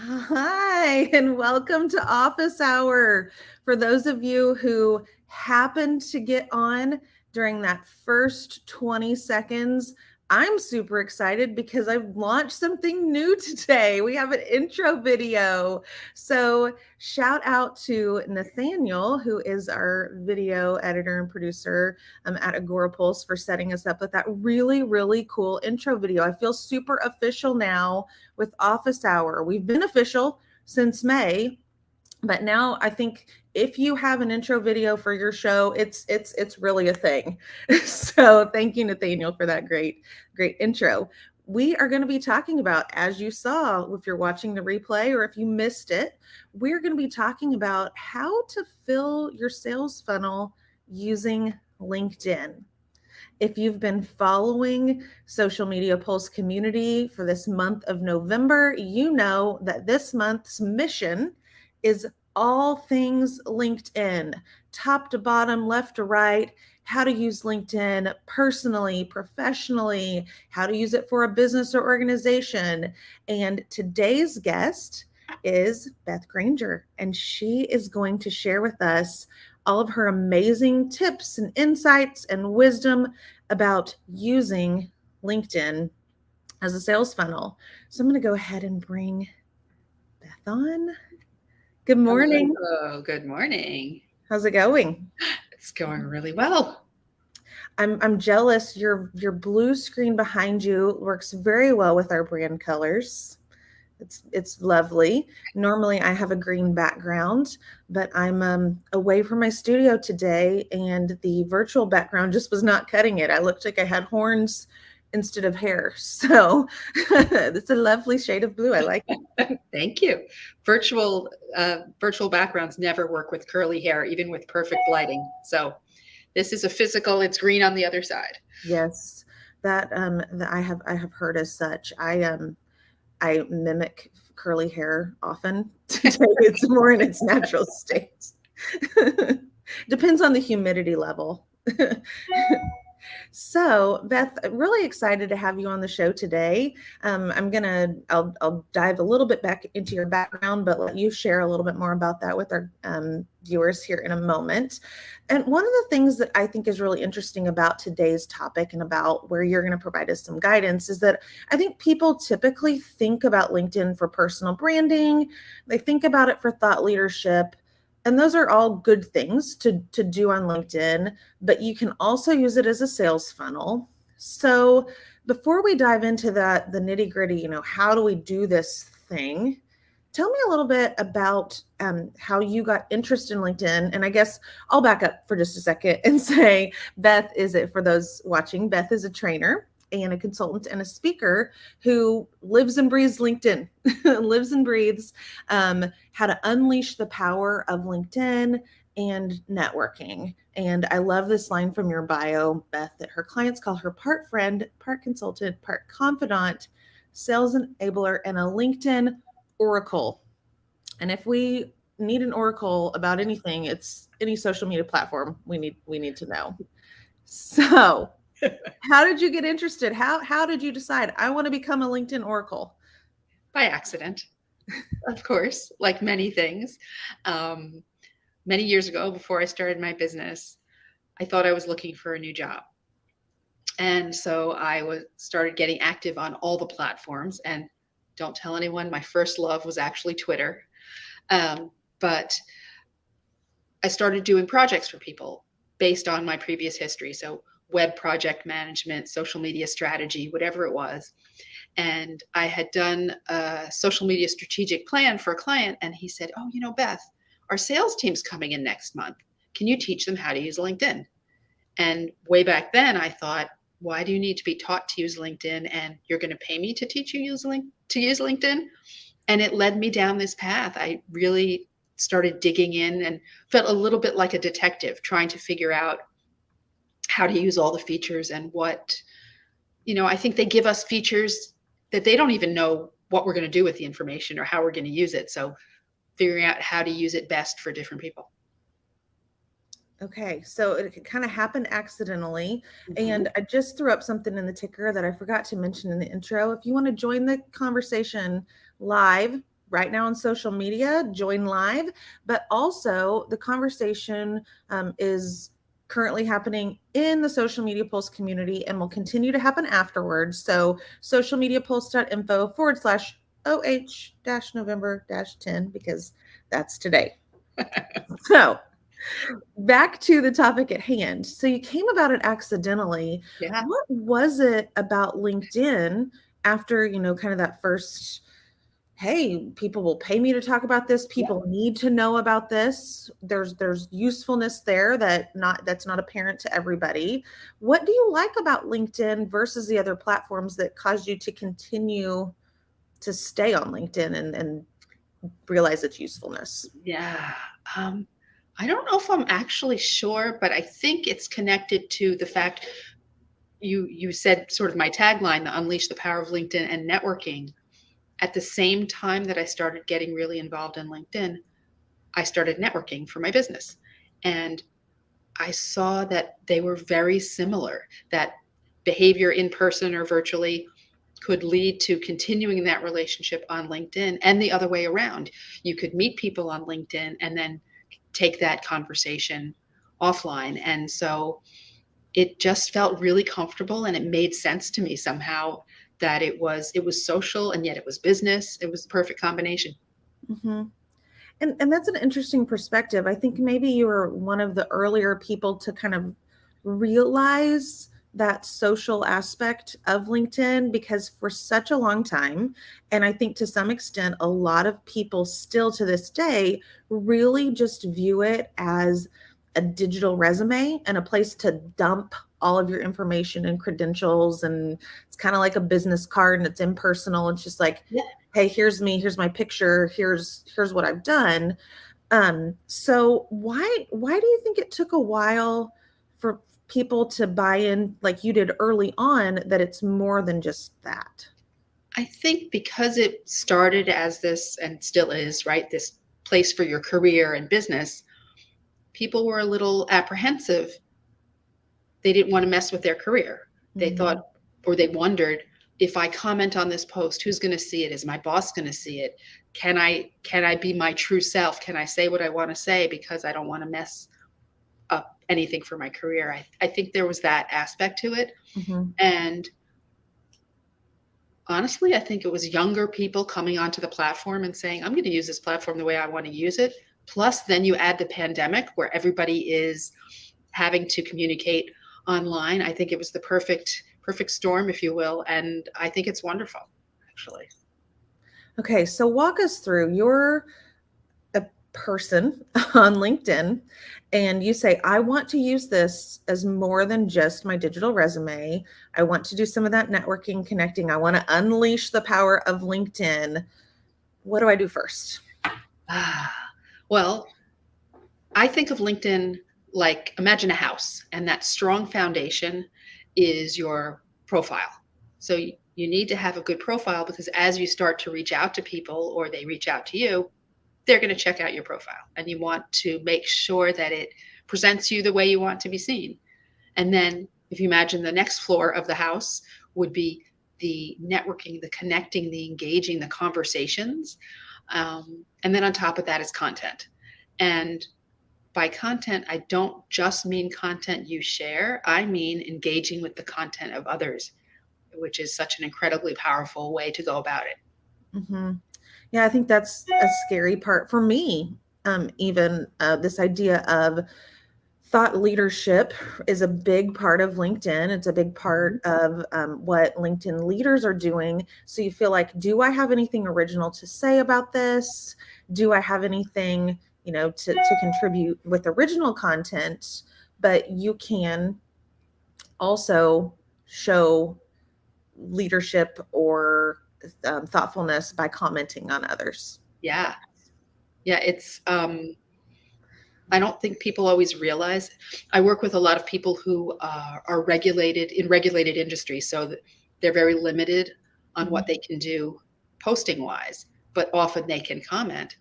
Hi, and welcome to Office Hour. For those of you who happened to get on during that first 20 seconds, I'm super excited because I've launched something new today. We have an intro video. So, shout out to Nathaniel, who is our video editor and producer at Agorapulse, for setting us up with that really, really cool intro video. I feel super official now with Office Hour. We've been official since May, but now I think if you have an intro video for your show, it's really a thing. So thank you, Nathaniel, for that great intro. We are going to be talking about, as you saw, if you're watching the replay or if you missed it, we're going to be talking about how to fill your sales funnel using LinkedIn. If you've been following Social Media Pulse community for this month of November, you know that this month's mission is all things LinkedIn, top to bottom, left to right, how to use LinkedIn personally, professionally, how to use it for a business or organization. And today's guest is Beth Granger, and she is going to share with us all of her amazing tips and insights and wisdom about using LinkedIn as a sales funnel. So I'm going to go ahead and bring Beth on. Good morning. Hello, good morning. How's it going? It's going really well. I'm jealous. Your blue screen behind you works very well with our brand colors. It's lovely. Normally I have a green background, but I'm away from my studio today, and the virtual background just was not cutting it. I looked like I had horns instead of hair. So it's a lovely shade of blue. I like it. Thank you. Virtual backgrounds never work with curly hair, even with perfect lighting. So this is a physical. It's green on the other side. Yes, that I have heard as such. I mimic curly hair often to take it's more in its natural state. Depends on the humidity level. So, Beth, really excited to have you on the show today. I'll dive a little bit back into your background, but let you share a little bit more about that with our viewers here in a moment. And one of the things that I think is really interesting about today's topic and about where you're going to provide us some guidance is that I think people typically think about LinkedIn for personal branding. They think about it for thought leadership. And those are all good things to do on LinkedIn, but you can also use it as a sales funnel. So before we dive into that, the nitty gritty, how do we do this thing? Tell me a little bit about how you got interested in LinkedIn. And I guess I'll back up for just a second and say, Beth is it for those watching. Beth is a trainer and a consultant and a speaker who lives and breathes LinkedIn, lives and breathes how to unleash the power of LinkedIn and networking. And I love this line from your bio, Beth, that her clients call her part friend, part consultant, part confidant, sales enabler, and a LinkedIn oracle. And if we need an oracle about anything, it's any social media platform we need to know. So how did you get interested? How did you decide I want to become a LinkedIn oracle? By accident, of course, like many things. Many years ago, before I started my business, I thought I was looking for a new job. And so I started getting active on all the platforms. And don't tell anyone, my first love was actually Twitter. But I started doing projects for people based on my previous history. So web project management, social media strategy, whatever it was. And I had done a social media strategic plan for a client. And he said, "Oh, Beth, our sales team's coming in next month. Can you teach them how to use LinkedIn?" And way back then I thought, why do you need to be taught to use LinkedIn? And you're going to pay me to teach you to use LinkedIn? And it led me down this path. I really started digging in and felt a little bit like a detective trying to figure out how to use all the features and what, I think they give us features that they don't even know what we're going to do with the information or how we're going to use it. So figuring out how to use it best for different people. Okay, so it kind of happened accidentally. Mm-hmm. And I just threw up something in the ticker that I forgot to mention in the intro. If you want to join the conversation live right now on social media, join live, but also the conversation is currently happening in the Social Media Pulse community and will continue to happen afterwards. So socialmediapulse.info/OH-November-10, because that's today. So back to the topic at hand. So you came about it accidentally. Yeah. What was it about LinkedIn after, kind of that first, hey, people will pay me to talk about this. People need to know about this. There's usefulness there that's not apparent to everybody. What do you like about LinkedIn versus the other platforms that caused you to continue to stay on LinkedIn and realize its usefulness? Yeah. I don't know if I'm actually sure, but I think it's connected to the fact you said sort of my tagline, the unleash the power of LinkedIn and networking. At the same time that I started getting really involved in LinkedIn, I started networking for my business. And I saw that they were very similar, that behavior in person or virtually could lead to continuing that relationship on LinkedIn and the other way around. You could meet people on LinkedIn and then take that conversation offline. And so it just felt really comfortable and it made sense to me somehow that it was social and yet it was business. It was the perfect combination. Mhm. And that's an interesting perspective. I think maybe you were one of the earlier people to kind of realize that social aspect of LinkedIn, because for such a long time, and I think to some extent, a lot of people still to this day really just view it as a digital resume and a place to dump all of your information and credentials. And it's kind of like a business card and it's impersonal. It's just like, Yeah. hey, here's me, here's my picture, here's what I've done. So why do you think it took a while for people to buy in like you did early on, that it's more than just that? I think because it started as this and still is, right, this place for your career and business, people were a little apprehensive. They didn't want to mess with their career. They thought, Mhm. or they wondered, if I comment on this post, who's going to see it? Is my boss going to see it? Can I be my true self? Can I say what I want to say because I don't want to mess up anything for my career? I think there was that aspect to it. Mhm. And honestly, I think it was younger people coming onto the platform and saying, I'm going to use this platform the way I want to use it. Plus, then you add the pandemic where everybody is having to communicate online. I think it was the perfect storm, if you will. And I think it's wonderful, actually. Okay, so walk us through. You're a person on LinkedIn and you say, I want to use this as more than just my digital resume. I want to do some of that networking, connecting. I want to unleash the power of LinkedIn. What do I do first? Well, I think of LinkedIn like imagine a house, and that strong foundation is your profile. So you need to have a good profile because as you start to reach out to people or they reach out to you, they're going to check out your profile. And you want to make sure that it presents you the way you want to be seen. And then if you imagine the next floor of the house would be the networking, the connecting, the engaging, the conversations. And then on top of that is content. And by content, I don't just mean content you share, I mean engaging with the content of others, which is such an incredibly powerful way to go about it. Hmm. Yeah, I think that's a scary part for me. Even this idea of thought leadership is a big part of LinkedIn. It's a big Mhm. part of what LinkedIn leaders are doing. So you feel like, do I have anything original to say about this? Do I have anything, to contribute with original content? But you can also show leadership or thoughtfulness by commenting on others. Yeah. Yeah. I don't think people always realize. I work with a lot of people who are regulated in regulated industries, so that they're very limited on Mhm. what they can do posting wise, but often they can comment.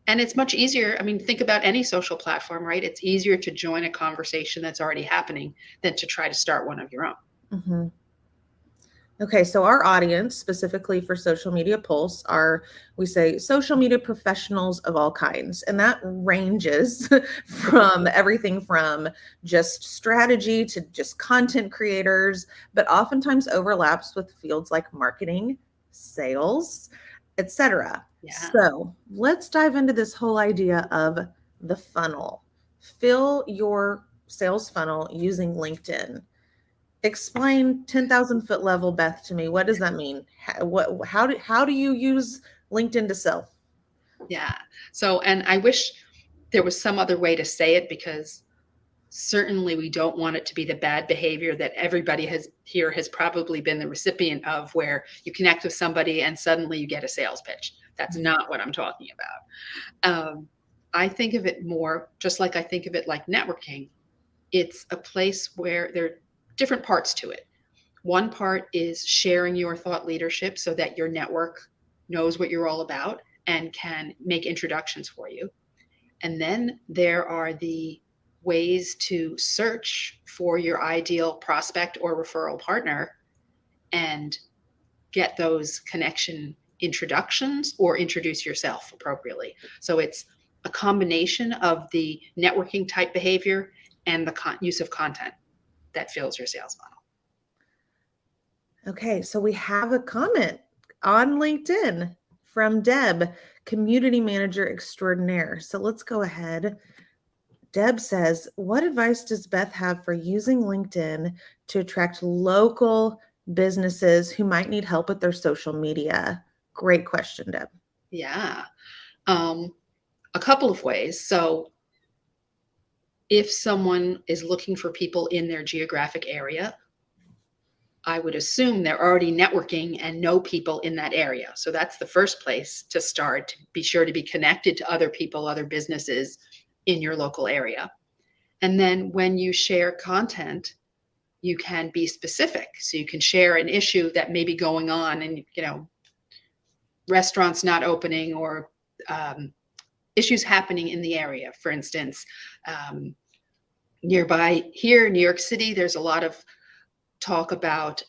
And it's much easier. I mean, think about any social platform, right? It's easier to join a conversation that's already happening than to try to start one of your own. Mhm. Okay, so our audience, specifically for Social Media Pulse, are, we say, social media professionals of all kinds. And that ranges from everything from just strategy to just content creators, but oftentimes overlaps with fields like marketing, sales, etc. Yeah. So let's dive into this whole idea of the funnel. Fill your sales funnel using LinkedIn. Explain 10,000 foot level, Beth, to me. What does that mean? How do you use LinkedIn to sell? Yeah. So, and I wish there was some other way to say it, because certainly we don't want it to be the bad behavior that everybody has probably been the recipient of, where you connect with somebody and suddenly you get a sales pitch. That's not what I'm talking about. I think of it more just like I think of it like networking. It's a place where there are different parts to it. One part is sharing your thought leadership so that your network knows what you're all about and can make introductions for you. And then there are the ways to search for your ideal prospect or referral partner and get those connection introductions or introduce yourself appropriately. So it's a combination of the networking type behavior and the use of content that fills your sales funnel. Okay, so we have a comment on LinkedIn from Deb, community manager extraordinaire. So let's go ahead. Deb says, what advice does Beth have for using LinkedIn to attract local businesses who might need help with their social media? Great question, Deb. Yeah. A couple of ways. So if someone is looking for people in their geographic area, I would assume they're already networking and know people in that area. So that's the first place to start, to be sure to be connected to other people, other businesses in your local area. And then when you share content, you can be specific. So you can share an issue that may be going on, and restaurants not opening, or issues happening in the area. For instance, nearby here, New York City, there's a lot of talk about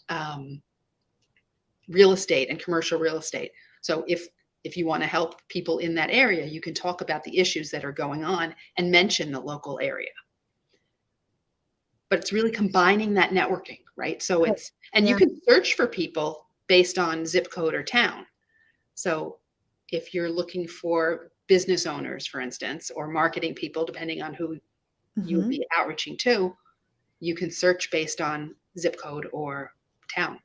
real estate and commercial real estate. So if you want to help people in that area, you can talk about the issues that are going on and mention the local area. But it's really combining that networking, right? So and you can search for people based on zip code or town. So if you're looking for business owners, for instance, or marketing people, depending on who you would be outreaching to, you can search based on zip code or town.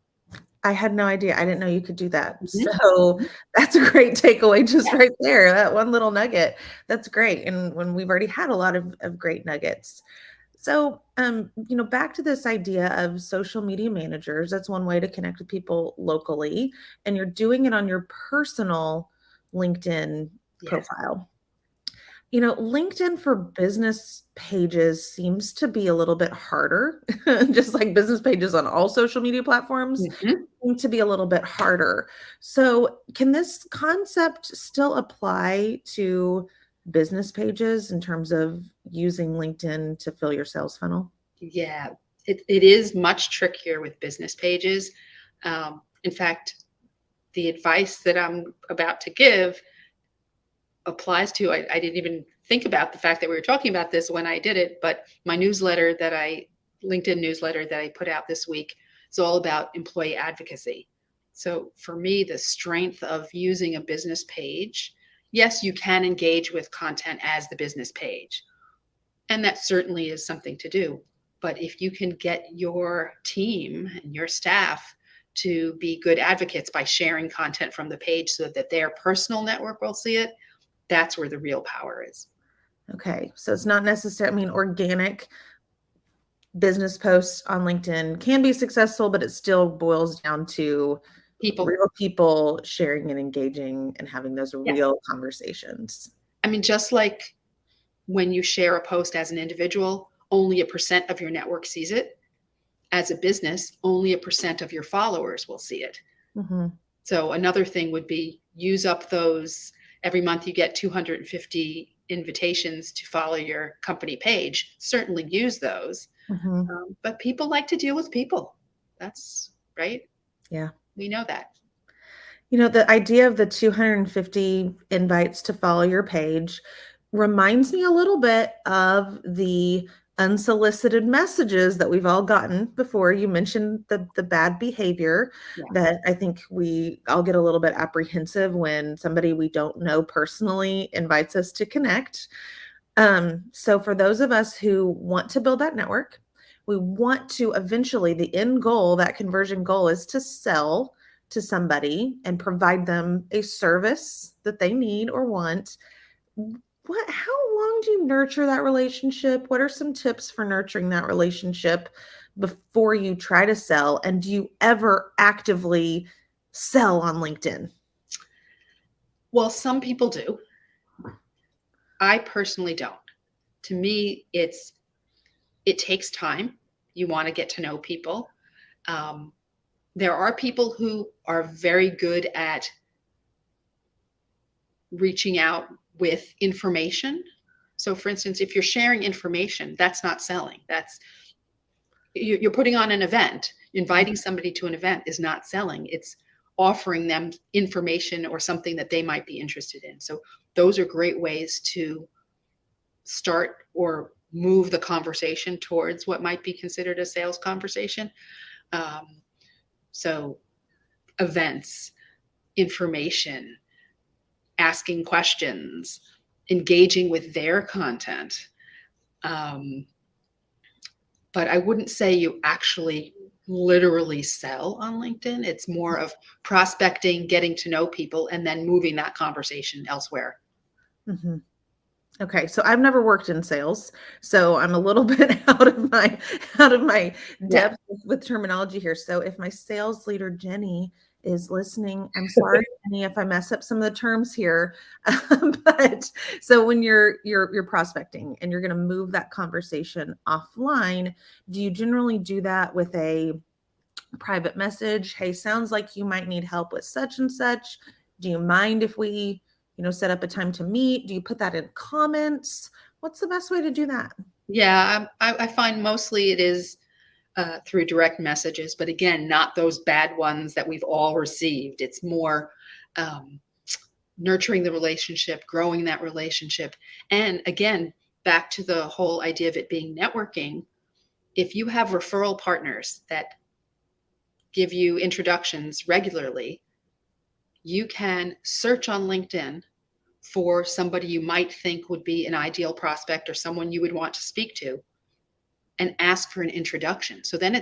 I had no idea. I didn't know you could do that. So that's a great takeaway just right there. That one little nugget. That's great. And when we've already had a lot of great nuggets. So, back to this idea of social media managers, that's one way to connect with people locally, and you're doing it on your personal LinkedIn profile. LinkedIn for business pages seems to be a little bit harder, just like business pages on all social media platforms seem to be a little bit harder. So can this concept still apply to business pages in terms of using LinkedIn to fill your sales funnel? Yeah, it is much trickier with business pages. In fact, the advice that I'm about to give applies to, I didn't even think about the fact that we were talking about this when I did it, but my LinkedIn newsletter that I put out this week is all about employee advocacy. So for me, the strength of using a business page, yes, you can engage with content as the business page, and that certainly is something to do. But if you can get your team and your staff to be good advocates by sharing content from the page so that their personal network will see it, that's where the real power is. Okay. So it's not necessarily, organic business posts on LinkedIn can be successful, but it still boils down to real people sharing and engaging and having those real conversations. I mean, just like when you share a post as an individual, only 1% of your network sees it. As a business, only 1% of your followers will see it. So another thing would be use up those. Every month you get 250 invitations to follow your company page. Certainly use those. But people like to deal with people. That's right. Yeah. We know that. The idea of the 250 invites to follow your page reminds me a little bit of the unsolicited messages that we've all gotten before. You mentioned the bad behavior Yeah. that I think we all get a little bit apprehensive when somebody we don't know personally invites us to connect. So for those of us who want to build that network, we want to eventually, the end goal, that conversion goal is to sell to somebody and provide them a service that they need or want. How long do you nurture that relationship? What are some tips for nurturing that relationship before you try to sell? And do you ever actively sell on LinkedIn? Well, some people do. I personally don't. To me, it takes time. You want to get to know people. There are people who are very good at reaching out with information. So, for instance, if you're sharing information, that's not selling. You're putting on an event. Inviting somebody to an event is not selling. It's offering them information or something that they might be interested in. So, those are great ways to start or move the conversation towards what might be considered a sales conversation. So events, information, asking questions, engaging with their content. But I wouldn't say you actually literally sell on LinkedIn. It's more of prospecting, getting to know people, and then moving that conversation elsewhere. Mm-hmm. Okay, so I've never worked in sales, so I'm a little bit out of my depth with terminology here. So if my sales leader Jenny is listening, I'm sorry, Jenny, if I mess up some of the terms here. But so when you're prospecting and you're going to move that conversation offline, do you generally do that with a private message? Hey, sounds like you might need help with such and such. Do you mind if we set up a time to meet? Do you put that in comments? What's the best way to do that? Yeah, I find mostly it is through direct messages, but again, not those bad ones that we've all received. It's more nurturing the relationship, growing that relationship. And again, back to the whole idea of it being networking. If you have referral partners that give you introductions regularly, you can search on LinkedIn for somebody you might think would be an ideal prospect or someone you would want to speak to and ask for an introduction. So then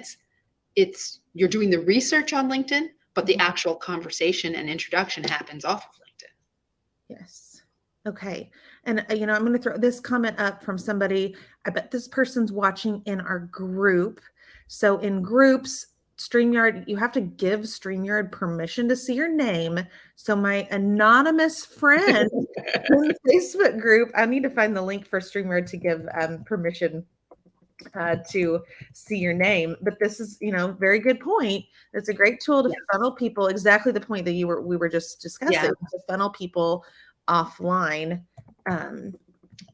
it's you're doing the research on LinkedIn, but the actual conversation and introduction happens off of LinkedIn. Yes. Okay. And I'm going to throw this comment up from somebody. I bet this person's watching in our group. So in groups, StreamYard, you have to give StreamYard permission to see your name. So my anonymous friend in the Facebook group, I need to find the link for StreamYard to give permission to see your name. But this is, very good point. It's a great tool to funnel people. Exactly the point that we were just discussing, to funnel people offline. And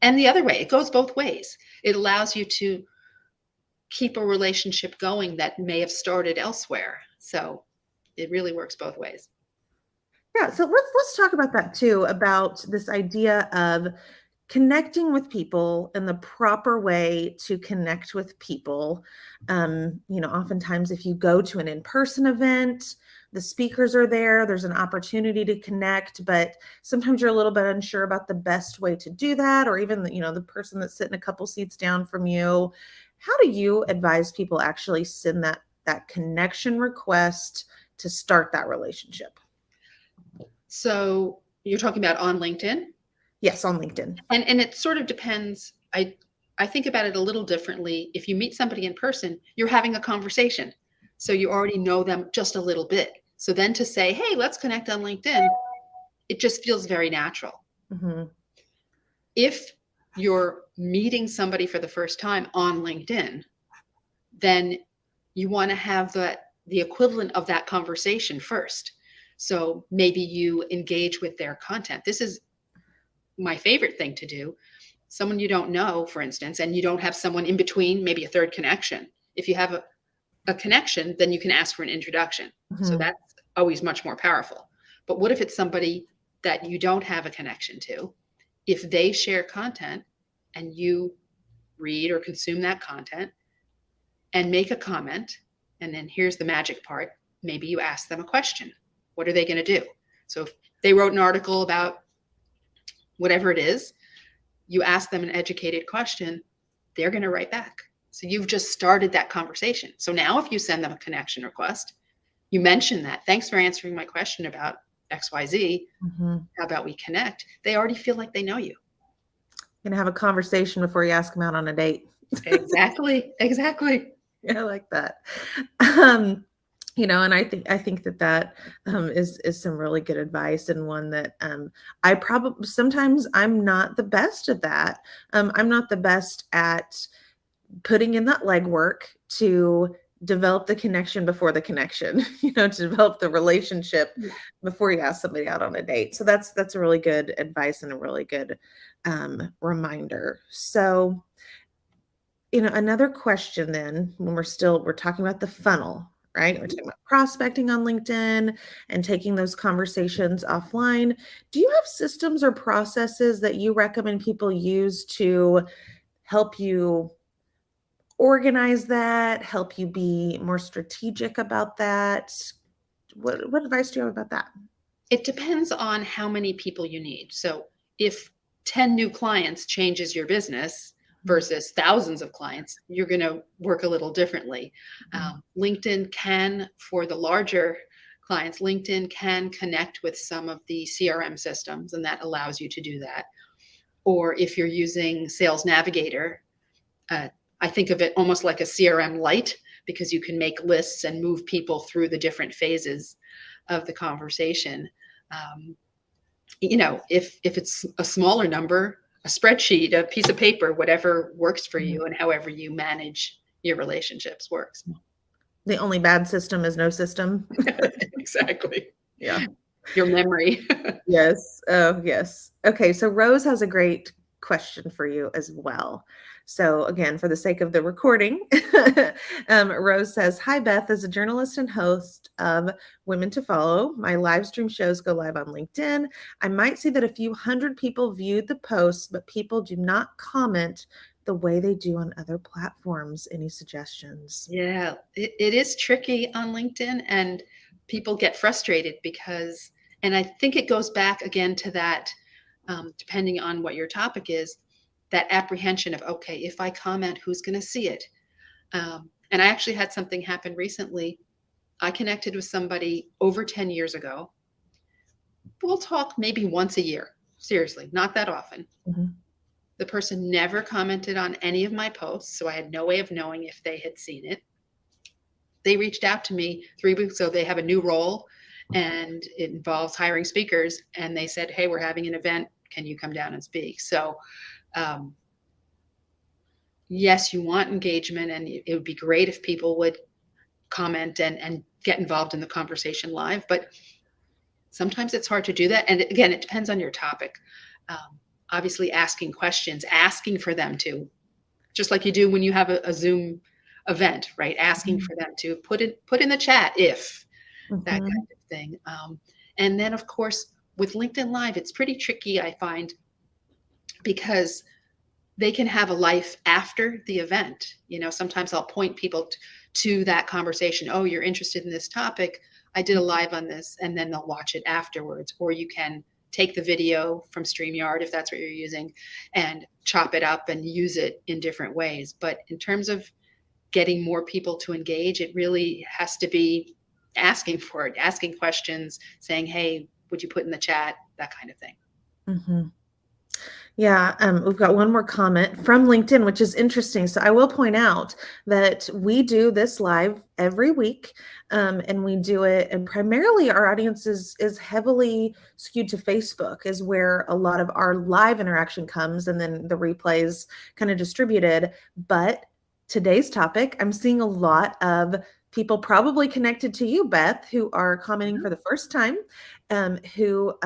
the other way, it goes both ways. It allows you to keep a relationship going that may have started elsewhere. So it really works both ways. Yeah. So let's talk about that too, about this idea of connecting with people in the proper way to connect with people. Oftentimes if you go to an in-person event, the speakers are there, there's an opportunity to connect, but sometimes you're a little bit unsure about the best way to do that, or even the person that's sitting a couple seats down from you. How do you advise people actually send that connection request to start that relationship? So you're talking about on LinkedIn? Yes, on LinkedIn. And it sort of depends. I think about it a little differently. If you meet somebody in person, you're having a conversation. So you already know them just a little bit. So then to say, hey, let's connect on LinkedIn, it just feels very natural. Mm-hmm. If you're meeting somebody for the first time on LinkedIn, then you want to have the equivalent of that conversation first. So maybe you engage with their content. This is my favorite thing to do. Someone you don't know, for instance, and you don't have someone in between, maybe a third connection. If you have a connection, then you can ask for an introduction. So Mhm. that's always much more powerful. But what if it's somebody that you don't have a connection to? If they share content and you read or consume that content and make a comment, and then here's the magic part, maybe you ask them a question. What are they going to do? So if they wrote an article about whatever it is, you ask them an educated question, they're going to write back. So you've just started that conversation. So now if you send them a connection request, you mention that, thanks for answering my question about XYZ. Mhm. How about we connect? They already feel like they know you. Gonna have a conversation before you ask them out on a date. Exactly. Exactly. I like that. Um, and I think that is some really good advice, and one that I probably sometimes I'm not the best at that. I'm not the best at putting in that legwork to develop the connection before the connection, to develop the relationship Yeah. before you ask somebody out on a date. So that's a really good advice and a really good reminder. So, another question then, when we're talking about the funnel, right? We're talking about prospecting on LinkedIn and taking those conversations offline. Do you have systems or processes that you recommend people use to help you organize that, help you be more strategic about that? What advice do you have about that? It depends on how many people you need. So if 10 new clients changes your business versus thousands of clients, you're going to work a little differently. Mhm. LinkedIn can, for the larger clients, LinkedIn can connect with some of the CRM systems, and that allows you to do that. Or if you're using Sales Navigator, uh, I think of it almost like a CRM light, because you can make lists and move people through the different phases of the conversation. Um, if it's a smaller number, a spreadsheet, a piece of paper, whatever works for Mhm. you, and however you manage your relationships works. The only bad system is no system. Exactly. Yeah. Your memory. Yes. Oh, yes. Okay. So Rose has a great question for you as well. So again, for the sake of the recording, Rose says, "Hi Beth, as a journalist and host of Women to Follow, my live stream shows go live on LinkedIn. I might see that a few hundred people viewed the posts, but people do not comment the way they do on other platforms. Any suggestions?" Yeah, it is tricky on LinkedIn, and people get frustrated because, and I think it goes back again to that, depending on what your topic is, that apprehension of, okay, if I comment, who's going to see it? And I actually had something happen recently. I connected with somebody over 10 years ago. We'll talk maybe once a year, seriously, not that often. Mhm. The person never commented on any of my posts, so I had no way of knowing if they had seen it. They reached out to me 3 weeks ago. They have a new role and it involves hiring speakers. And they said, hey, we're having an event. Can you come down and speak? So, um, yes, you want engagement, and it would be great if people would comment and get involved in the conversation live. But sometimes it's hard to do that. And again, it depends on your topic. Obviously, asking questions, asking for them to, just like you do when you have a Zoom event, right? Asking Mhm. for them to put in the chat if that Mhm. kind of thing. And then, of course, with LinkedIn Live, it's pretty tricky, I find, because they can have a life after the event. Sometimes I'll point people to that conversation. Oh, you're interested in this topic. I did a live on this, and then they'll watch it afterwards. Or you can take the video from StreamYard, if that's what you're using, and chop it up and use it in different ways. But in terms of getting more people to engage, it really has to be asking for it, asking questions, saying, hey, would you put in the chat, that kind of thing. Mhm. Yeah, we've got one more comment from LinkedIn, which is interesting. So I will point out that we do this live every week, and we do it, and primarily our audience is heavily skewed to Facebook, is where a lot of our live interaction comes, and then the replays kind of distributed. But today's topic, I'm seeing a lot of people probably connected to you, Beth, who are commenting Mhm. for the first time, who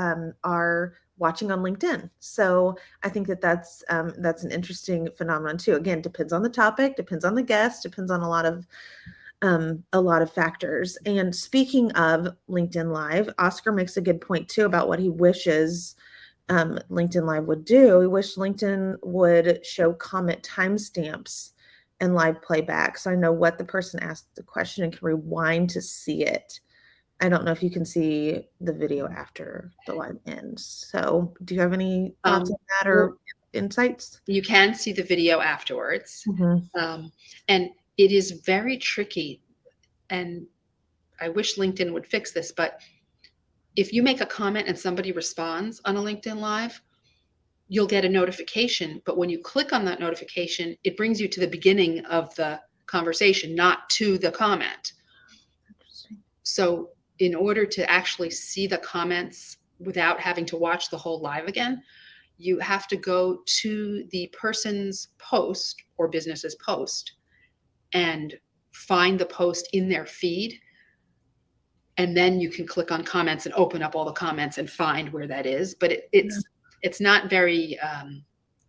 are watching on LinkedIn. So I think that's an interesting phenomenon too. Again, depends on the topic, depends on the guest, depends on a lot of a lot of factors. And speaking of LinkedIn Live, Oscar makes a good point too about what he wishes LinkedIn Live would do. He wished LinkedIn would show comment timestamps and live playback. So I know what the person asked the question and can rewind to see it. I don't know if you can see the video after the live ends. So do you have any thoughts on that or insights? You can see the video afterwards. Mm-hmm. And it is very tricky. And I wish LinkedIn would fix this, but if you make a comment and somebody responds on a LinkedIn Live, you'll get a notification. But when you click on that notification, it brings you to the beginning of the conversation, not to the comment. So in order to actually see the comments without having to watch the whole live again, you have to go to the person's post or business's post and find the post in their feed. And then you can click on comments and open up all the comments and find where that is. But it's not very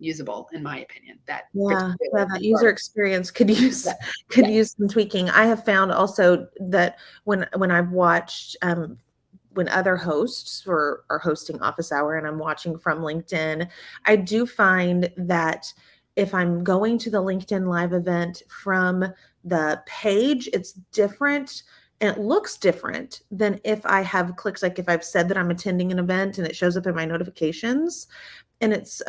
usable, in my opinion. That user experience could use some tweaking. I have found also that when I've watched when other hosts are hosting office hour and I'm watching from LinkedIn, I do find that if I'm going to the LinkedIn Live event from the page, it's different. And it looks different than if I have clicked, like if I've said that I'm attending an event and it shows up in my notifications. And it's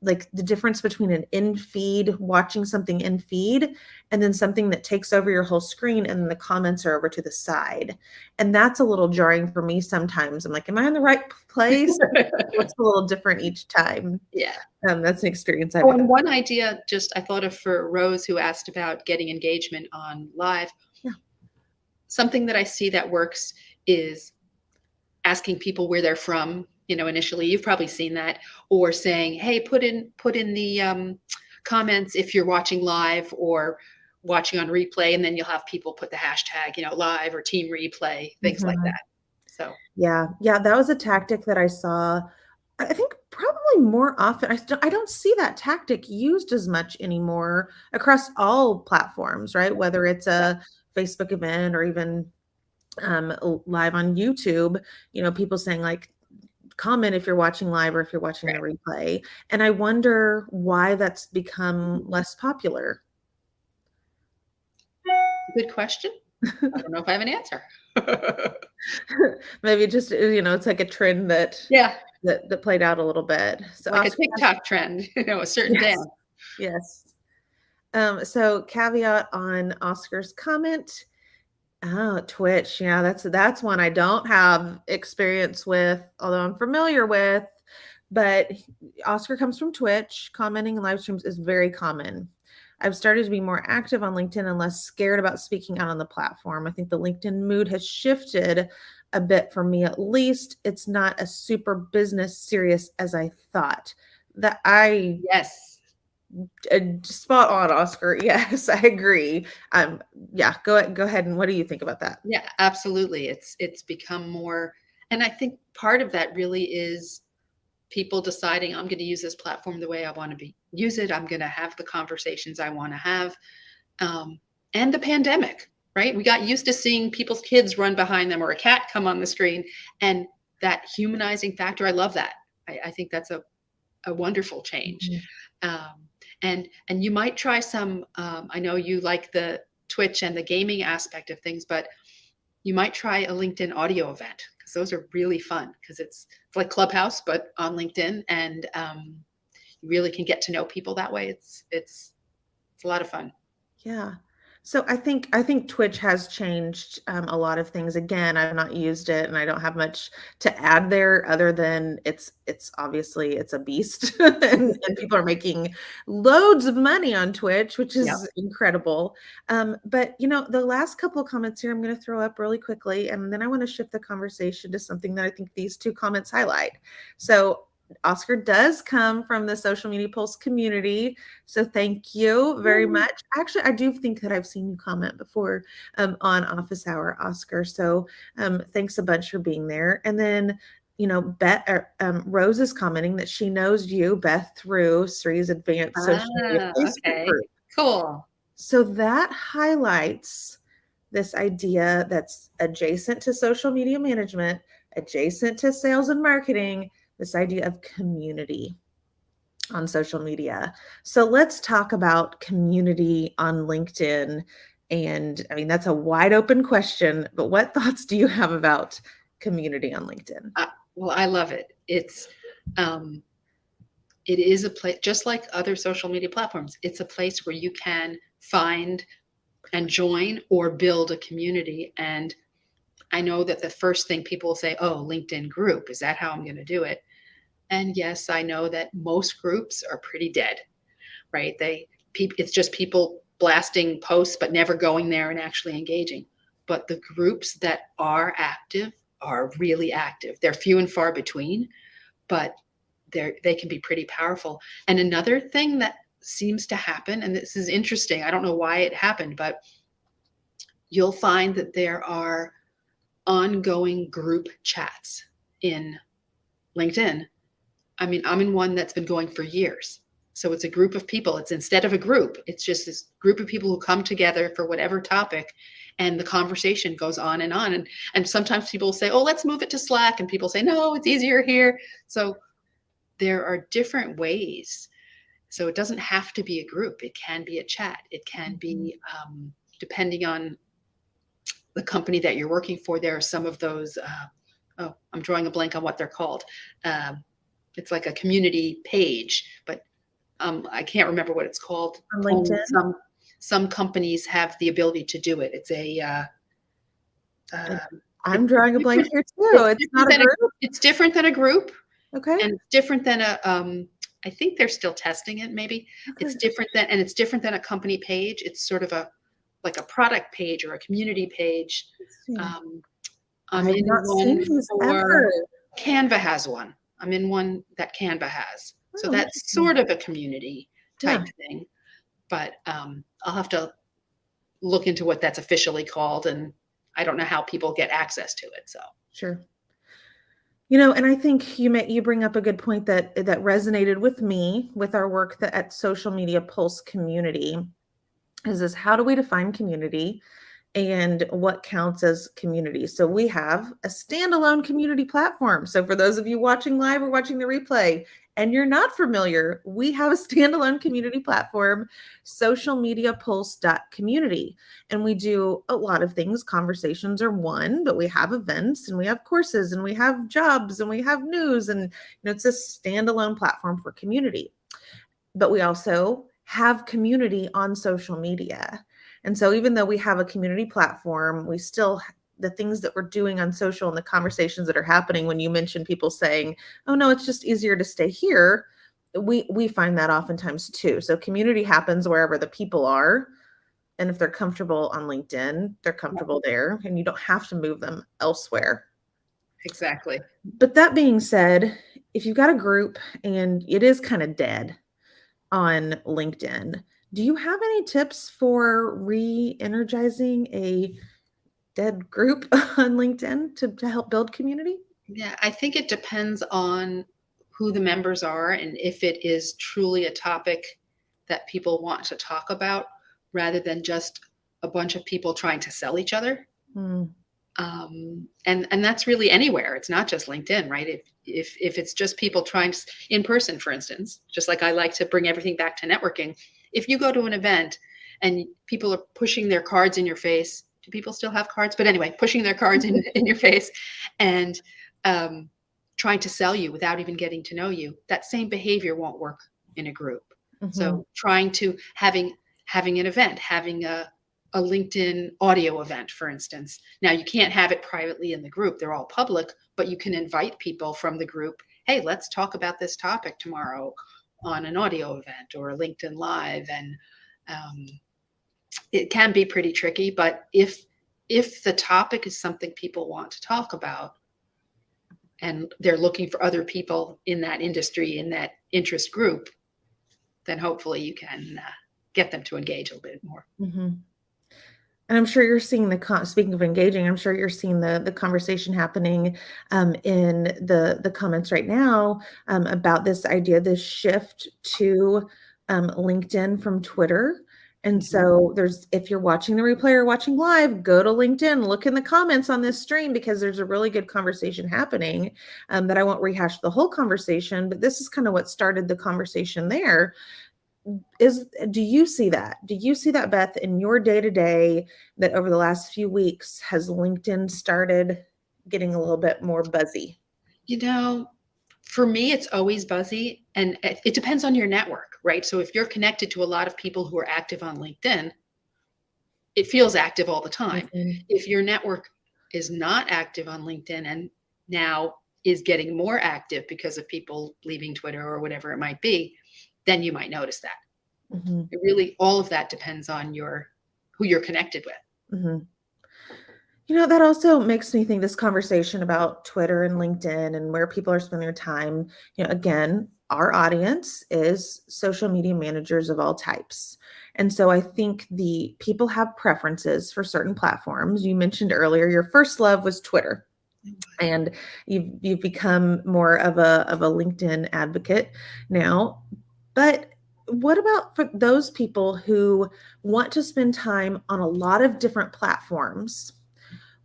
like the difference between an in feed, watching something in feed, and then something that takes over your whole screen and the comments are over to the side. And that's a little jarring for me sometimes. I'm like, am I in the right place? It's a little different each time. Yeah. That's an experience I've had. And one idea I thought of for Rose, who asked about getting engagement on live. Yeah. Something that I see that works is asking people where they're from. Initially, you've probably seen that, or saying, "Hey, put in the comments if you're watching live or watching on replay," and then you'll have people put the hashtag, live or team replay, things like that. So yeah, that was a tactic that I saw. I think probably more often. I don't see that tactic used as much anymore across all platforms, right? Whether it's a Facebook event or even live on YouTube, people saying like, comment if you're watching live or if you're watching the replay. And I wonder why that's become less popular. Good question. I don't know if I have an answer. Maybe just, it's like a trend that played out a little bit. So like Oscar, a TikTok trend, a certain dance. Yes. So caveat on Oscar's comment. Oh, Twitch. Yeah, that's one I don't have experience with, although I'm familiar with. But Oscar comes from Twitch. Commenting in live streams is very common. I've started to be more active on LinkedIn and less scared about speaking out on the platform. I think the LinkedIn mood has shifted a bit for me, at least. It's not as super business serious as I thought. Yes. Spot on, Oscar. Yes, I agree. Go ahead. And what do you think about that? Yeah, absolutely. It's become more, and I think part of that really is people deciding I'm going to use this platform the way I want to use it. I'm going to have the conversations I want to have. And the pandemic, right? We got used to seeing people's kids run behind them or a cat come on the screen, and that humanizing factor. I love that. I think that's a wonderful change. Mm-hmm. And you might try some, I know you like the Twitch and the gaming aspect of things, but you might try a LinkedIn audio event, because those are really fun, because it's like Clubhouse, but on LinkedIn, and you really can get to know people that way. It's a lot of fun. Yeah. So I think Twitch has changed a lot of things. Again, I've not used it and I don't have much to add there other than it's obviously it's a beast and people are making loads of money on Twitch, which is incredible. But the last couple of comments here I'm going to throw up really quickly, and then I want to shift the conversation to something that I think these two comments highlight. So Oscar does come from the Social Media Pulse community, so thank you very much. Actually, I do think that I've seen you comment before on Office Hour, Oscar. So thanks a bunch for being there. And then, Rose is commenting that she knows you, Beth, through Sri's Advanced Social Media Facebook group. Cool. So that highlights this idea that's adjacent to social media management, adjacent to sales and marketing, this idea of community on social media. So let's talk about community on LinkedIn. And I mean, that's a wide open question, but what thoughts do you have about community on LinkedIn? Well, I love it. It is a place, just like other social media platforms. It's a place where you can find and join or build a community. And I know that the first thing people will say, oh, LinkedIn group, is that how I'm going to do it? And yes, I know that most groups are pretty dead, right? It's just people blasting posts, but never going there and actually engaging. But the groups that are active are really active. They're few and far between, but they can be pretty powerful. And another thing that seems to happen, and this is interesting, I don't know why it happened, but you'll find that there are ongoing group chats in LinkedIn. I mean, I'm in one that's been going for years. So it's a group of people. It's instead of a group, it's just this group of people who come together for whatever topic, and the conversation goes on and on. And sometimes people say, oh, let's move it to Slack. And people say, no, it's easier here. So there are different ways. So it doesn't have to be a group. It can be a chat. It can be, depending on the company that you're working for, there are some of those, I'm drawing a blank on what they're called. It's like a community page, but I can't remember what it's called. On LinkedIn? Some companies have the ability to do it. It's I'm drawing a blank here too. It's not a group. It's different than a group. Okay. And it's different than I think they're still testing it maybe. Okay. It's different than a company page. It's sort of like a product page or a community page. I'm in one for Canva has one. I'm in one that Canva has. So that's sort of a community type thing. But I'll have to look into what that's officially called. And I don't know how people get access to it. So sure. And I think you bring up a good point that resonated with me with our work at Social Media Pulse Community is how do we define community and what counts as community? So we have a standalone community platform. So for those of you watching live or watching the replay, and you're not familiar, we have a standalone community platform, socialmediapulse.community. And we do a lot of things. Conversations are one, but we have events and we have courses and we have jobs and we have news. And it's a standalone platform for community. But we also have community on social media. And so even though we have a community platform, we still the things that we're doing on social and the conversations that are happening when you mention people saying, oh, no, it's just easier to stay here. We find that oftentimes too. So community happens wherever the people are. And if they're comfortable on LinkedIn, they're comfortable there and you don't have to move them elsewhere. Exactly. But that being said, if you've got a group and it is kind of dead on LinkedIn, do you have any tips for re-energizing a dead group on LinkedIn to help build community? Yeah, I think it depends on who the members are and if it is truly a topic that people want to talk about rather than just a bunch of people trying to sell each other. And that's really anywhere. It's not just LinkedIn, right? If it's just people trying in person, for instance, just like I like to bring everything back to networking. If you go to an event and people are pushing their cards in your face, do people still have cards? But anyway, pushing their cards in your face and trying to sell you without even getting to know you, that same behavior won't work in a group. So trying to having an event, having a LinkedIn audio event, for instance. Now you can't have it privately in the group. They're all public, but you can invite people from the group. Hey, let's talk about this topic tomorrow on an audio event or a LinkedIn Live. And it can be pretty tricky, but if the topic is something people want to talk about and they're looking for other people in that industry, in that interest group, then hopefully you can get them to engage a little bit more. And I'm sure you're seeing speaking of engaging, I'm sure you're seeing the conversation happening in the comments right now about this idea, this shift to LinkedIn from Twitter. And so if you're watching the replay or watching live, go to LinkedIn, look in the comments on this stream, because there's a really good conversation happening, that I won't rehash the whole conversation, but this is kind of what started the conversation there. Do you see that? Do you see that, Beth, in your day-to-day, that over the last few weeks has LinkedIn started getting a little bit more buzzy? For me, it's always buzzy, and it depends on your network, right? So if you're connected to a lot of people who are active on LinkedIn, it feels active all the time. Mhm. If your network is not active on LinkedIn and now is getting more active because of people leaving Twitter or whatever it might be, then you might notice that. Mhm. It really, all of that depends on who you're connected with. Mhm. That also makes me think, this conversation about Twitter and LinkedIn and where people are spending their time. Again, our audience is social media managers of all types. And so I think the people have preferences for certain platforms. You mentioned earlier your first love was Twitter, and you've become more of a LinkedIn advocate now. But what about for those people who want to spend time on a lot of different platforms?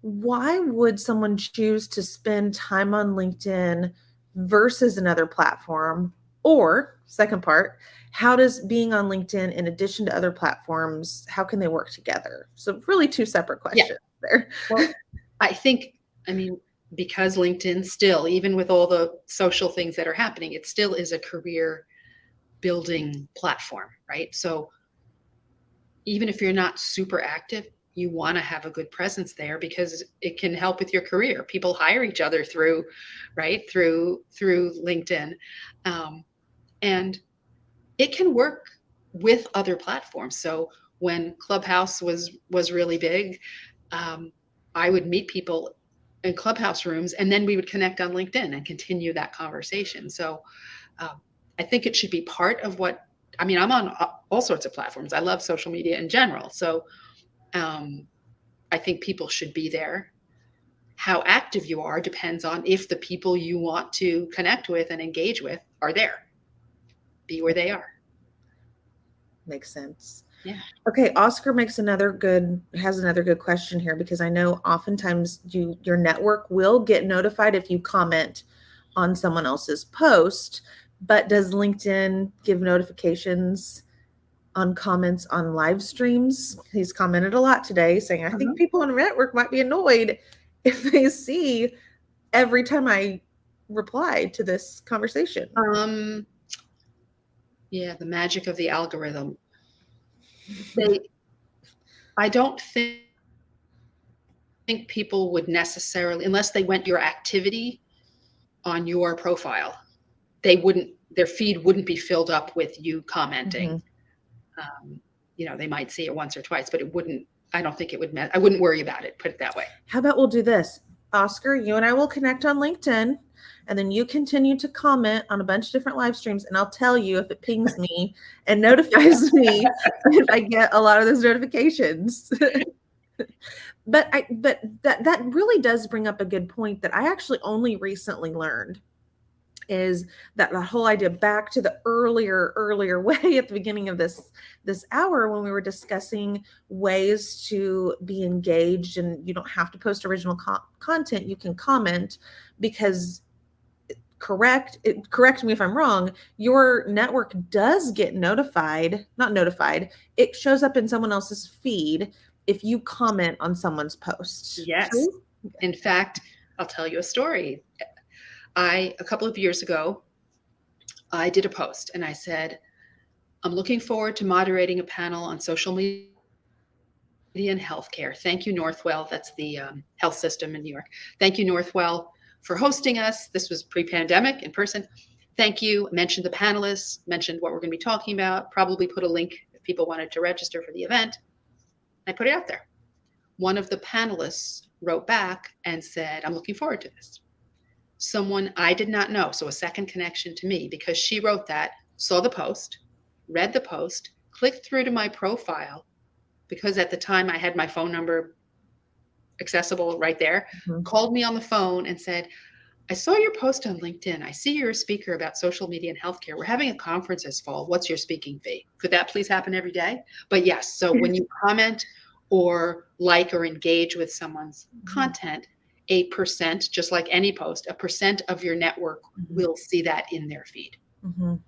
Why would someone choose to spend time on LinkedIn versus another platform? Or, second part, how does being on LinkedIn, in addition to other platforms, how can they work together? So really two separate questions there. Well, I mean, because LinkedIn still, even with all the social things that are happening, it still is a career building platform, right? So even if you're not super active, you want to have a good presence there because it can help with your career. People hire each other through LinkedIn, and it can work with other platforms. So when Clubhouse was really big, I would meet people in Clubhouse rooms, and then we would connect on LinkedIn and continue that conversation. So I think it should be part of what. I mean, I'm on all sorts of platforms. I love social media in general. So I think people should be there. How active you are depends on if the people you want to connect with and engage with are there. Be where they are. Makes sense. Yeah. Okay, Oscar has another good question here, because I know oftentimes your network will get notified if you comment on someone else's post, but does LinkedIn give notifications on comments on live streams? He's commented a lot today saying, I think people on the network might be annoyed if they see every time I reply to this conversation. Yeah, the magic of the algorithm. I don't think people would necessarily, unless they went your activity on your profile, their feed wouldn't be filled up with you commenting. They might see it once or twice, but I don't think it would, I wouldn't worry about it, put it that way. How about we'll do this? Oscar, you and I will connect on LinkedIn, and then you continue to comment on a bunch of different live streams, and I'll tell you if it pings me and notifies me if I get a lot of those notifications. But that really does bring up a good point that I actually only recently learned, is that the whole idea, back to the earlier way at the beginning of this hour, when we were discussing ways to be engaged, and you don't have to post original content, you can comment, because correct me if I'm wrong, your network does get not notified, it shows up in someone else's feed if you comment on someone's post. Yes. True? In fact, I'll tell you a story. A couple of years ago, I did a post and I said, I'm looking forward to moderating a panel on social media and healthcare. Thank you, Northwell. That's the health system in New York. Thank you, Northwell, for hosting us. This was pre-pandemic, in person. Thank you. Mentioned the panelists, mentioned what we're going to be talking about, probably put a link if people wanted to register for the event. I put it out there. One of the panelists wrote back and said, I'm looking forward to this. Someone I did not know, so a second connection to me, because she wrote that, saw the post, read the post, clicked through to my profile, because at the time I had my phone number accessible right there, called me on the phone and said, I saw your post on LinkedIn. I see you're a speaker about social media and healthcare. We're having a conference this fall. What's your speaking fee? Could that please happen every day? But yes, so when you comment or like or engage with someone's content, a percent, just like any post, a percent of your network will see that in their feed. And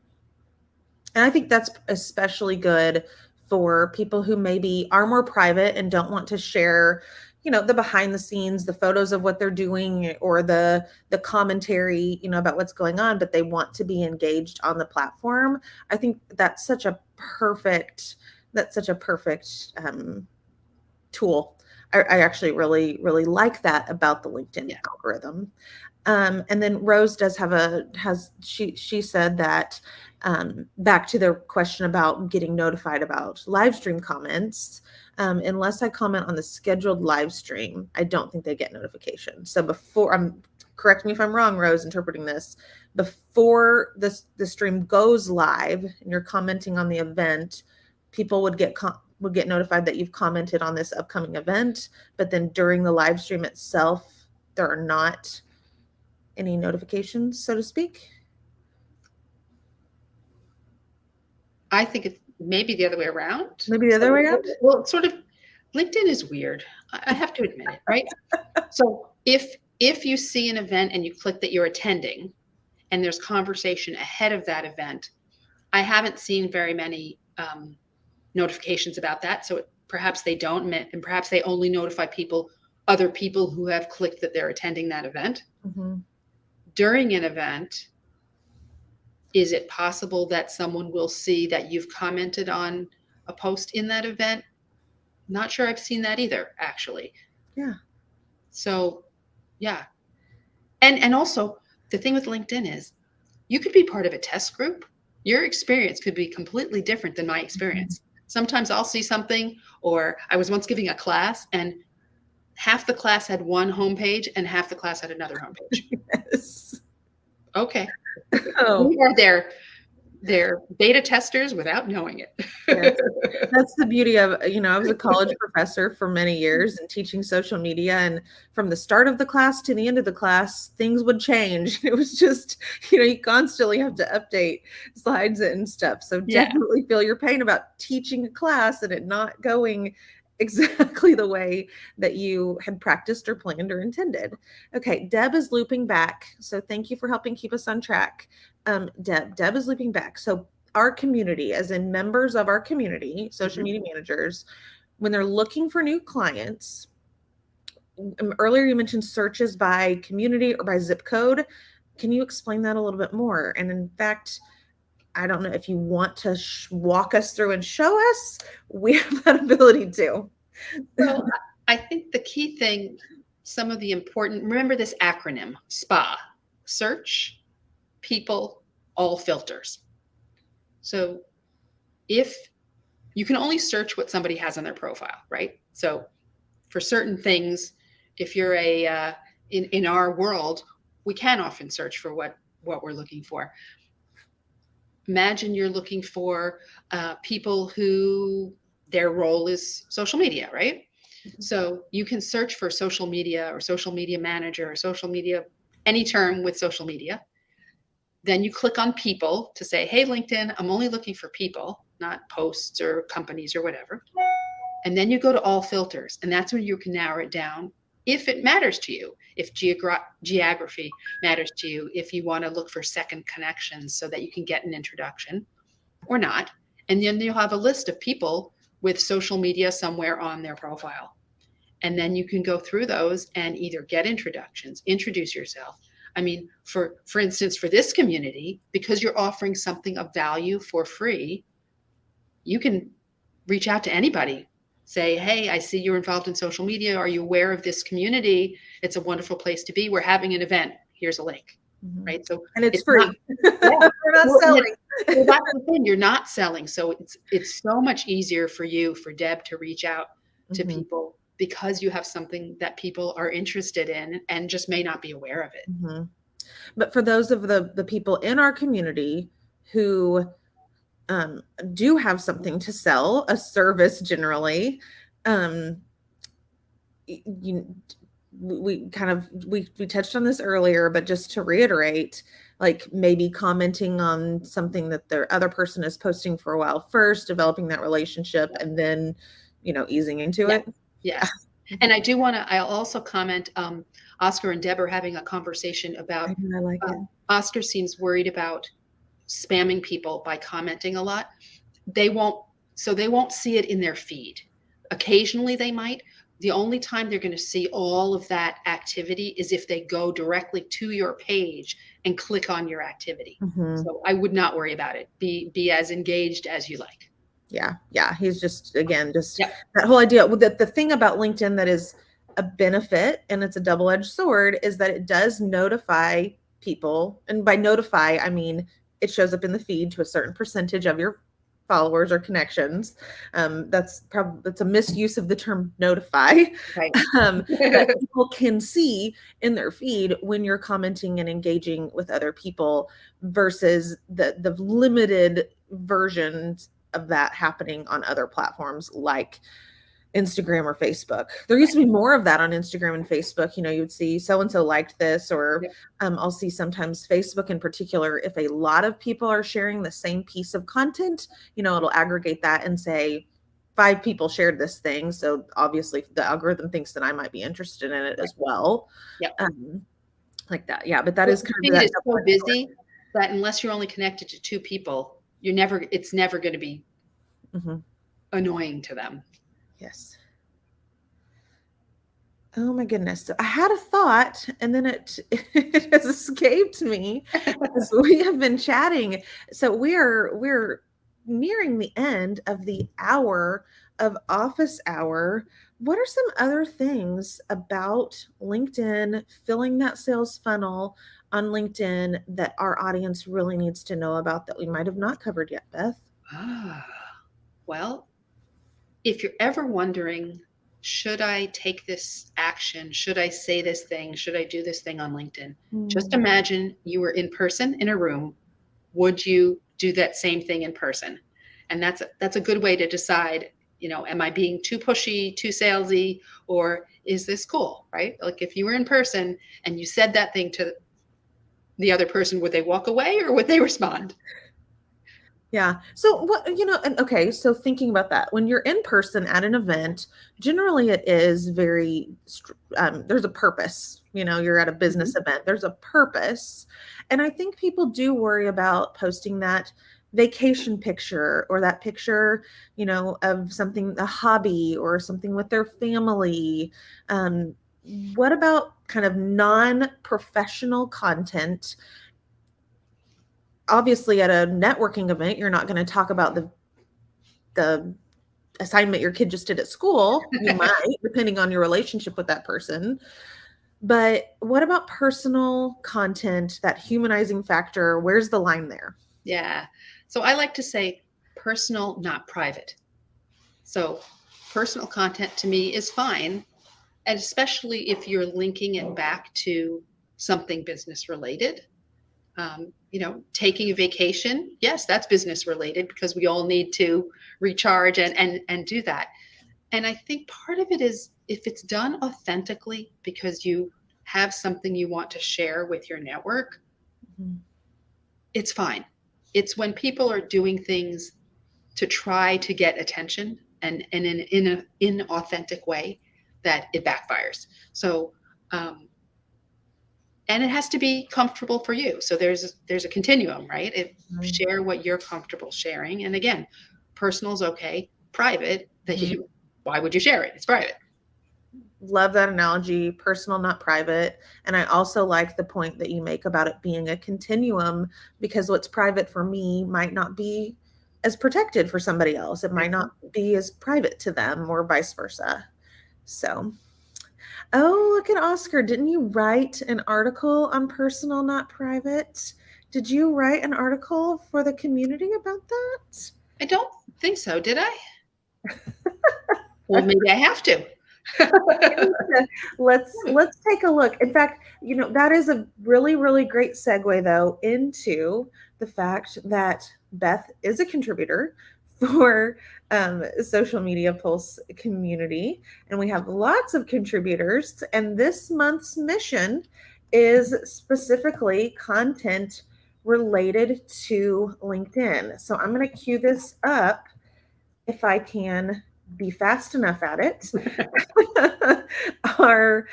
I think that's especially good for people who maybe are more private and don't want to share, the behind the scenes, the photos of what they're doing, or the commentary, about what's going on, but they want to be engaged on the platform. I think that's such a perfect tool. I actually really, really like that about the LinkedIn algorithm. And then Rose she said that, back to the question about getting notified about live stream comments, unless I comment on the scheduled live stream, I don't think they get notifications. So correct me if I'm wrong, Rose, interpreting this, before the stream goes live and you're commenting on the event, people would get notified that you've commented on this upcoming event, but then during the live stream itself, there are not any notifications, so to speak. I think it's maybe the other way around. Maybe the other way around? Well, it's sort of, LinkedIn is weird. I have to admit it, right? So if you see an event and you click that you're attending and there's conversation ahead of that event, I haven't seen very many notifications about that. So perhaps they don't, and perhaps they only notify other people who have clicked that they're attending that event. During an event, is it possible that someone will see that you've commented on a post in that event? Not sure I've seen that either, actually. Yeah. So, yeah. And also, the thing with LinkedIn is you could be part of a test group. Your experience could be completely different than my experience. Sometimes I'll see something, or I was once giving a class and half the class had one homepage and half the class had another homepage. Yes. Okay. Oh. We are their beta testers without knowing it. Yes. That's the beauty of, I was a college professor for many years and teaching social media, and from the start of the class to the end of the class, things would change. It was just, you constantly have to update slides and stuff. So definitely feel your pain about teaching a class and it not going exactly the way that you had practiced or planned or intended. Okay, Deb is looping back. So thank you for helping keep us on track. Deb is looping back. So our community, as in members of our community, social media managers, when they're looking for new clients, earlier you mentioned searches by community or by zip code. Can you explain that a little bit more? And in fact, I don't know if you want to walk us through and show us. We have that ability to. Well, I think the key thing, remember this acronym, SPA: search, people, all filters. So if you can only search what somebody has on their profile, right? So for certain things, if you're in our world, we can often search for what we're looking for. Imagine you're looking for people who their role is social media, right? So you can search for social media or social media manager or social media, any term with social media. Then you click on people to say, hey, LinkedIn, I'm only looking for people, not posts or companies or whatever. And then you go to all filters, and that's when you can narrow it down if it matters to you, if geography matters to you, if you want to look for second connections so that you can get an introduction or not. And then you'll have a list of people with social media somewhere on their profile. And then you can go through those and either get introductions, introduce yourself. I mean, for instance, for this community, because you're offering something of value for free, you can reach out to anybody. Say, hey, I see you're involved in social media. Are you aware of this community? It's a wonderful place to be. We're having an event. Here's a link, right? So and it's free. We're not selling. Well, that's the thing. You're not selling. So it's so much easier for Deb, to reach out to people because you have something that people are interested in and just may not be aware of it. But for those of the people in our community who do have something to sell, a service generally, we kind of we touched on this earlier, but just to reiterate, like maybe commenting on something that the other person is posting for a while first, developing that relationship, and then, easing into Yeah. it. Yes. And I'll also comment, Oscar and Deb are having a conversation I about, know, I like it. Oscar seems worried about spamming people by commenting a lot. They won't see it in their feed. Occasionally they might. The only time they're going to see all of that activity is if they go directly to your page and click on your activity. Mhm. So I would not worry about it. Be as engaged as you like. Yeah. He's just, again, just Yep. that whole idea. The thing about LinkedIn that is a benefit, and it's a double-edged sword, is that it does notify people. And by notify, I mean it shows up in the feed to a certain percentage of your followers or connections. That's a misuse of the term notify. Right. That people can see in their feed when you're commenting and engaging with other people, versus the limited versions of that happening on other platforms like Instagram or Facebook. There used to be more of that on Instagram and Facebook. You'd see so and so liked this, or Yep. I'll see sometimes Facebook in particular, if a lot of people are sharing the same piece of content, it'll aggregate that and say 5 people shared this thing. So obviously the algorithm thinks that I might be interested in it as well. Yep. Like that. Yeah. But that Well, is the kind of feed that is so double-edged sword. busy that unless you're only connected to 2 people, it's never going to be Mhm. annoying to them. Yes. Oh my goodness. So I had a thought and then it has escaped me as we have been chatting. So we're nearing the end of the hour of office hour. What are some other things about LinkedIn, filling that sales funnel on LinkedIn, that our audience really needs to know about that we might have not covered yet, Beth? Well, if you're ever wondering, should I take this action? Should I say this thing? Should I do this thing on LinkedIn? Just imagine you were in person in a room. Would you do that same thing in person? And that's a good way to decide, am I being too pushy, too salesy, or is this cool, right? Like if you were in person and you said that thing to the other person, would they walk away or would they respond? Yeah. So and okay, so thinking about that, when you're in person at an event, generally it is very, there's a purpose, you're at a business event, there's a purpose. And I think people do worry about posting that vacation picture, or that picture, of something, a hobby or something with their family. What about kind of non-professional content? Obviously at a networking event, you're not going to talk about the assignment your kid just did at school. You might, depending on your relationship with that person. But what about personal content, that humanizing factor? Where's the line there? Yeah. So I like to say personal, not private. So personal content to me is fine. And especially if you're linking it back to something business related. Taking a vacation, yes, that's business related because we all need to recharge and do that. And I think part of it is if it's done authentically because you have something you want to share with your network, it's fine. It's when people are doing things to try to get attention and in an inauthentic way that it backfires. So and it has to be comfortable for you. So there's a continuum, right? Share what you're comfortable sharing. And again, personal is okay. Private, why would you share it? It's private. Love that analogy, personal, not private. And I also like the point that you make about it being a continuum, because what's private for me might not be as protected for somebody else. It might not be as private to them, or vice versa. So, oh, look at Oscar. Didn't you write an article on personal, not private? Did you write an article for the community about that? I don't think so. Did I? Well, maybe I have to. Let's take a look. In fact, that is a really, really great segue though into the fact that Beth is a contributor for Social Media Pulse community, and we have lots of contributors. And this month's mission is specifically content related to LinkedIn. So I'm going to cue this up if I can be fast enough at it. Our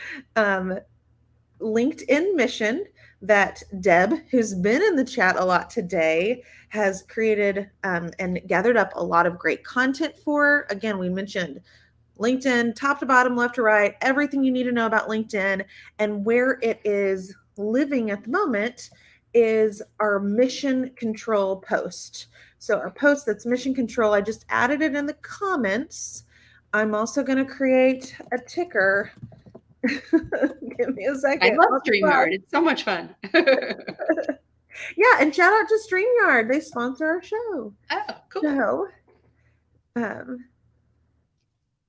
LinkedIn mission that Deb, who's been in the chat a lot today, has created and gathered up a lot of great content for. Again, we mentioned LinkedIn, top to bottom, left to right, everything you need to know about LinkedIn, and where it is living at the moment is our mission control post. So our post that's mission control, I just added it in the comments. I'm also going to create a ticker. Give me a second. I love StreamYard. It's so much fun. Yeah, and shout out to StreamYard. They sponsor our show. Oh, cool. So,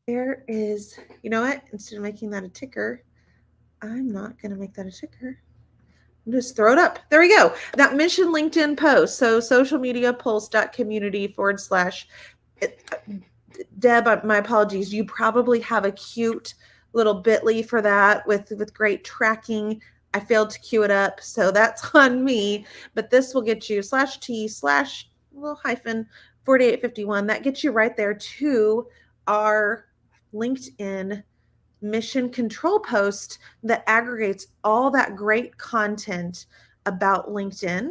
there is, you know what? Instead of making that a ticker, I'm not going to make that a ticker. Just throw it up. There we go. That mission LinkedIn post. So socialmediapulse.community / Deb, my apologies. You probably have a cute little bit.ly for that with great tracking. I failed to queue it up, so that's on me. But this will get you /T/4851. That gets you right there to our LinkedIn mission control post that aggregates all that great content about LinkedIn.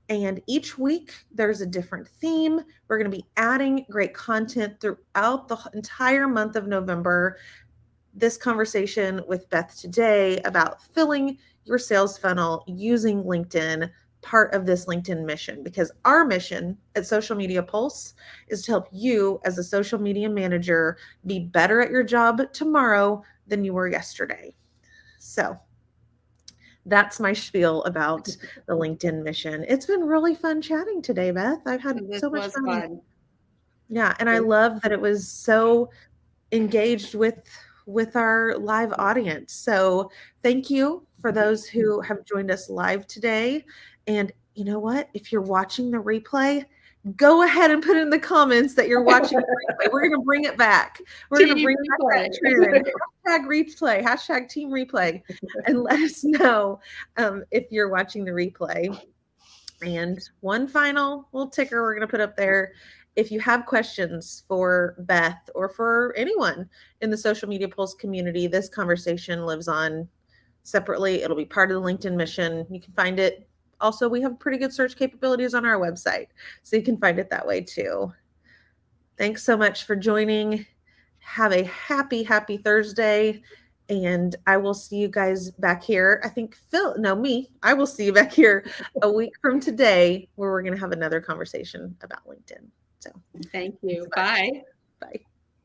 And each week there's a different theme. We're going to be adding great content throughout the entire month of November. This conversation with Beth today about filling your sales funnel using LinkedIn, part of this LinkedIn mission, because our mission at Social Media Pulse is to help you as a social media manager be better at your job tomorrow than you were yesterday. So that's my spiel about the LinkedIn mission. It's been really fun chatting today, Beth. I've had so much fun. Yeah, and I love that it was so engaged with our live audience. So thank you for those who have joined us live today. And you know what? If you're watching the replay, go ahead and put in the comments that you're watching the replay. We're going to bring it back. We're going to bring back that trend. Hashtag replay, hashtag team replay, and let us know if you're watching the replay. And one final little ticker we're going to put up there. If you have questions for Beth or for anyone in the Social Media Pulse community, this conversation lives on separately. It'll be part of the LinkedIn mission. You can find it. Also, we have pretty good search capabilities on our website, so you can find it that way too. Thanks so much for joining. Have a happy Thursday. And I will see you guys back here. I think I will see you back here a week from today where we're going to have another conversation about LinkedIn. So thank you. Bye.